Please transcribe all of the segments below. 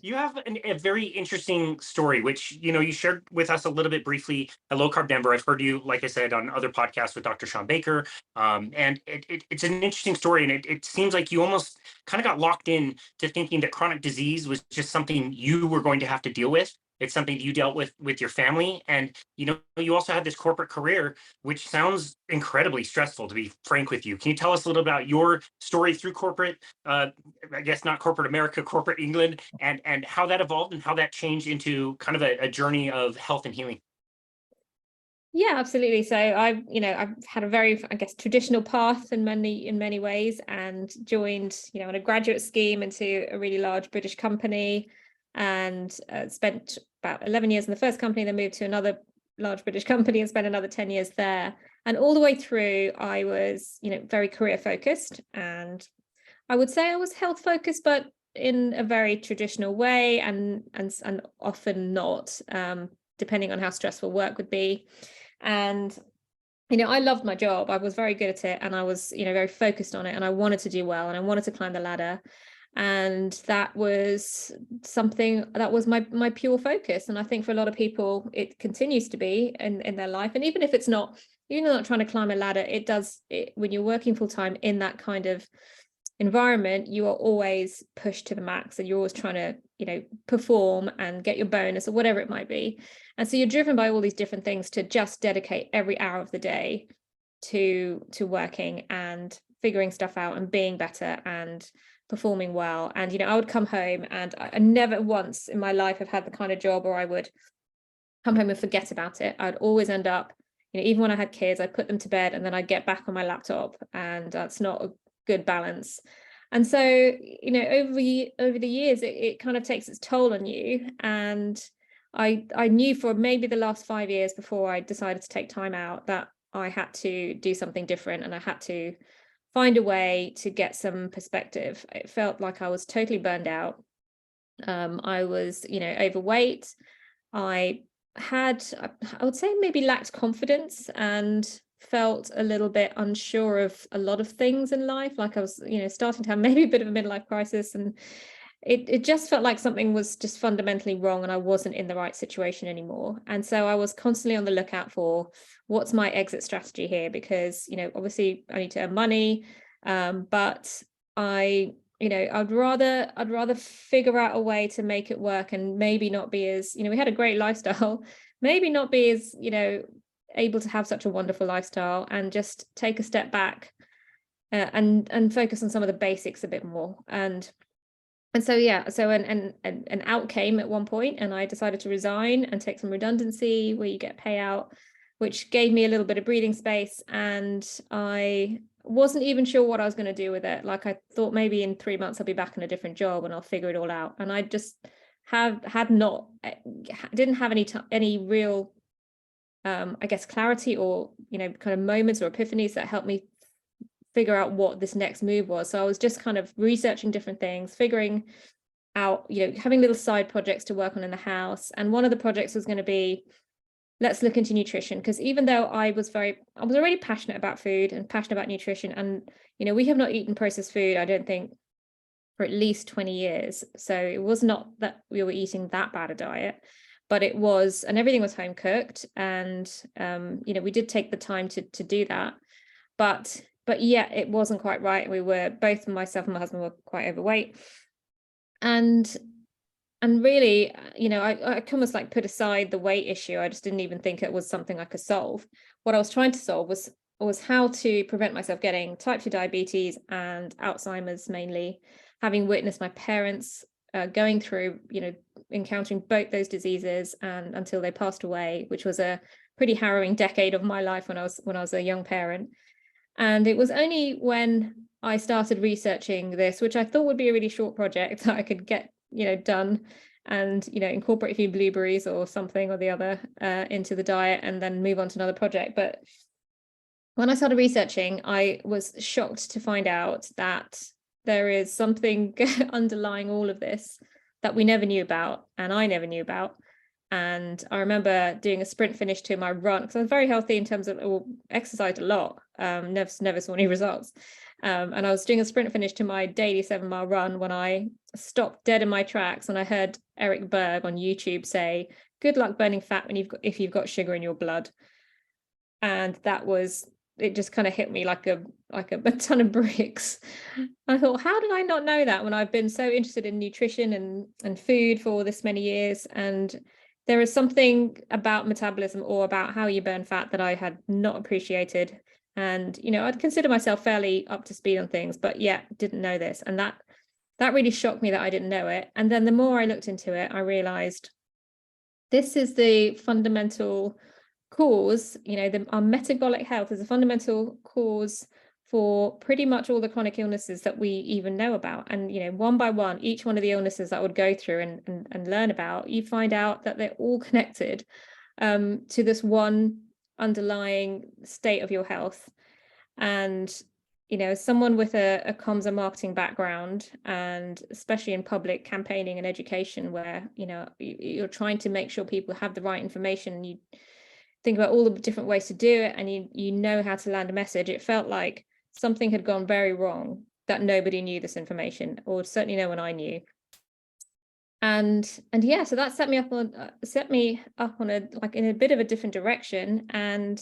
You have a very interesting story, which you shared with us a little bit briefly at Low Carb Denver. I've heard you, like I said, on other podcasts with Dr. Sean Baker, and it's an interesting story. And it seems like you almost kind of got locked in to thinking that chronic disease was just something you were going to have to deal with. It's something you dealt with your family, and you also had this corporate career, which sounds incredibly stressful. To be frank with you, can you tell us a little about your story through corporate? I guess not corporate America, corporate England, and how that evolved and how that changed into kind of a journey of health and healing. Yeah, absolutely. So I've had a very, I guess, traditional path in many ways, and joined, on a graduate scheme into a really large British company, and spent about 11 years in the first company, then moved to another large British company and spent another 10 years there. And all the way through, I was, very career focused, and I would say I was health focused, but in a very traditional way, and often not, depending on how stressful work would be. And I loved my job. I was very good at it, and I was, very focused on it, and I wanted to do well, and I wanted to climb the ladder. And that was something that was my pure focus. And I think for a lot of people, it continues to be in their life. And even if it's not, you're not trying to climb a ladder, when you're working full time in that kind of environment, you are always pushed to the max, and you're always trying to perform and get your bonus or whatever it might be. And so you're driven by all these different things to just dedicate every hour of the day to working and figuring stuff out and being better and performing well. And I would come home, and I never once in my life have had the kind of job where I would come home and forget about it. I'd always end up, even when I had kids, I'd put them to bed and then I'd get back on my laptop, and that's not a good balance. And so, over the years, it kind of takes its toll on you. And I knew for maybe the last 5 years before I decided to take time out that I had to do something different, and I had to find a way to get some perspective. It felt like I was totally burned out. I was, overweight. I would say maybe lacked confidence, and felt a little bit unsure of a lot of things in life. Like I was, starting to have maybe a bit of a midlife crisis, and it just felt like something was just fundamentally wrong, and I wasn't in the right situation anymore. And so I was constantly on the lookout for, what's my exit strategy here? Because, obviously I need to earn money, but I'd rather figure out a way to make it work, and maybe not be as, we had a great lifestyle, maybe not be as, able to have such a wonderful lifestyle, and just take a step back, and focus on some of the basics a bit more. And so, yeah, so an out came at one point, and I decided to resign and take some redundancy where you get payout, which gave me a little bit of breathing space. And I wasn't even sure what I was going to do with it. Like, I thought maybe in 3 months I'll be back in a different job and I'll figure it all out. And I just didn't have any real, I guess, clarity, or, kind of moments or epiphanies that helped me figure out what this next move was. So I was just kind of researching different things, figuring out, having little side projects to work on in the house. And one of the projects was going to be, let's look into nutrition. Because even though I was already passionate about food and passionate about nutrition, and, we have not eaten processed food, I don't think, for at least 20 years. So it was not that we were eating that bad a diet, but it was, and everything was home cooked. And, we did take the time to do that. But yeah, it wasn't quite right. We were both, myself and my husband, were quite overweight. And really, I almost like put aside the weight issue. I just didn't even think it was something I could solve. What I was trying to solve was how to prevent myself getting type 2 diabetes and Alzheimer's, mainly, having witnessed my parents going through, encountering both those diseases, and until they passed away, which was a pretty harrowing decade of my life when I was a young parent. And it was only when I started researching this, which I thought would be a really short project, that I could get, done, and, incorporate a few blueberries or something or the other into the diet, and then move on to another project. But when I started researching, I was shocked to find out that there is something underlying all of this that we never knew about, and I never knew about. And I remember doing a sprint finish to my run, because I was very healthy in terms of, exercised a lot, never saw any results. And I was doing a sprint finish to my daily 7-mile run when I stopped dead in my tracks, and I heard Eric Berg on YouTube say, "Good luck burning fat if you've got sugar in your blood." And it just kind of hit me like a ton of bricks. I thought, how did I not know that when I've been so interested in nutrition and food for this many years? And there is something about metabolism or about how you burn fat that I had not appreciated. And, I'd consider myself fairly up to speed on things, but yeah, didn't know this. And that really shocked me that I didn't know it. And then the more I looked into it, I realized this is the fundamental cause. Our metabolic health is a fundamental cause for pretty much all the chronic illnesses that we even know about. And, one by one, each one of the illnesses that I would go through and learn about, you find out that they're all connected to this one underlying state of your health. And, someone with a comms and marketing background, and especially in public campaigning and education, where, you're trying to make sure people have the right information, and you think about all the different ways to do it, and you know how to land a message. It felt like something had gone very wrong, that nobody knew this information, or certainly no one I knew. And yeah, so that set me up on in a bit of a different direction. And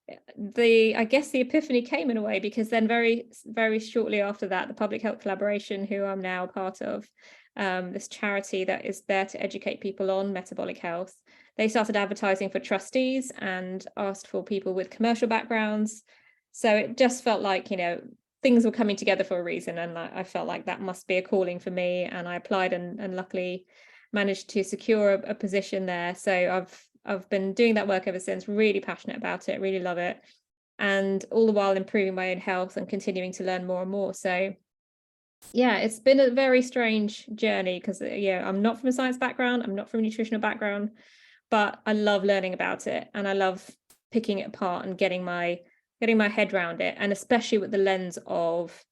I guess the epiphany came in a way, because then very, very shortly after that, the Public Health Collaboration, who I'm now part of, this charity that is there to educate people on metabolic health, they started advertising for trustees and asked for people with commercial backgrounds. So it just felt like, things were coming together for a reason. And I felt like that must be a calling for me. And I applied and luckily managed to secure a position there. So I've been doing that work ever since, really passionate about it, really love it. And all the while improving my own health and continuing to learn more and more. So yeah, it's been a very strange journey, because I'm not from a science background, I'm not from a nutritional background, but I love learning about it, and I love picking it apart and getting my head around it. And especially with the lens of,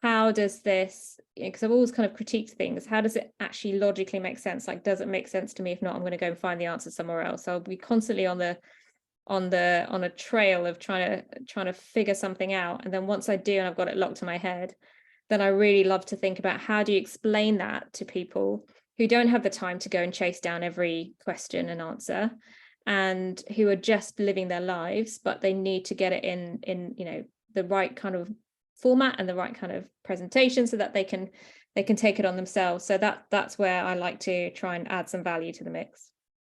how does this, because I've always kind of critiqued things, how does it actually logically make sense? Like, does it make sense to me? If not, I'm going to go and find the answer somewhere else. So I'll be constantly on a trail of trying to figure something out. And then once I do, and I've got it locked in my head, then I really love to think about, how do you explain that to people who don't have the time to go and chase down every question and answer, and who are just living their lives, but they need to get it in the right kind of format and the right kind of presentation, so that they can take it on themselves. So that's where I like to try and add some value to the mix.